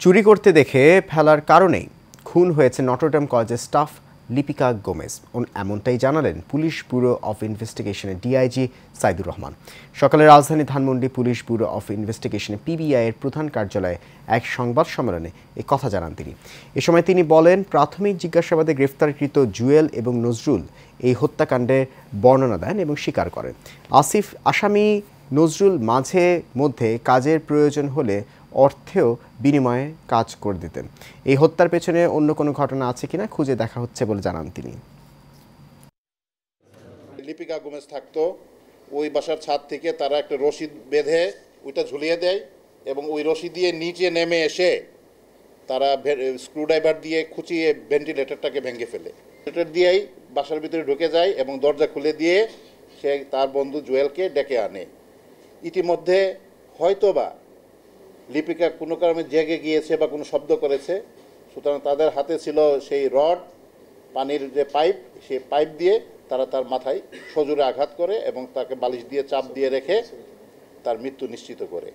চুরি করতে দেখে ফেলার কারণেই খুন হয়েছে নটরডেম কলেজের স্টাফ লিপিকা গোমেজ। এমনটাই জানালেন পুলিশ ব্যুরো অফ ইনভেস্টিগেশনের ডিআইজি সাইদুর রহমান। সকালে রাজধানী ধানমন্ডি পুলিশ ব্যুরো অফ ইনভেস্টিগেশনে পিবিআই এর প্রধান কার্যালয়ে এক সংবাদ সম্মেলনে এই কথা জানান তিনি। এ সময় তিনি বলেন, প্রাথমিক জিজ্ঞাসাবাদে গ্রেফতারকৃত জুয়েল এবং নজরুল এই হত্যাকাণ্ডের বর্ণনা দেন এবং স্বীকার করেন। আসামি নজরুল মাঝে মধ্যে কাজের প্রয়োজন হলে অর্থেও বিনিময়ে কাজ করে দিতেন। এই হত্যার পেছনে অন্য কোনো ঘটনা আছে কিনা খুঁজে দেখা হচ্ছে বলে জানান তিনি। লিপিকা গোমেজ থাকতো ওই বাসার ছাদ থেকে তারা একটা রশি বেঁধে ওইটা ঝুলিয়ে দেয় এবং ওই রশি দিয়ে নিচে নেমে এসে তারা স্ক্রুড্রাইভার দিয়ে খুঁচিয়ে ভেন্টিলেটরটাকে ভেঙে ফেলে। ভেন্টিলেটর দিয়েই বাসার ভিতরে ঢুকে যায় এবং দরজা খুলে দিয়ে সে তার বন্ধু জুয়েলকে ডেকে আনে। ইতিমধ্যে হয়তোবা লিপিকা কোনো কারণে জেগে গিয়েছে বা কোনো শব্দ করেছে, সুতরাং তাদের হাতে ছিল সেই রড, পানির যে পাইপ, সেই পাইপ দিয়ে তারা তার মাথায় সজোরে আঘাত করে এবং তাকে বালিশ দিয়ে চাপ দিয়ে রেখে তার মৃত্যু নিশ্চিত করে।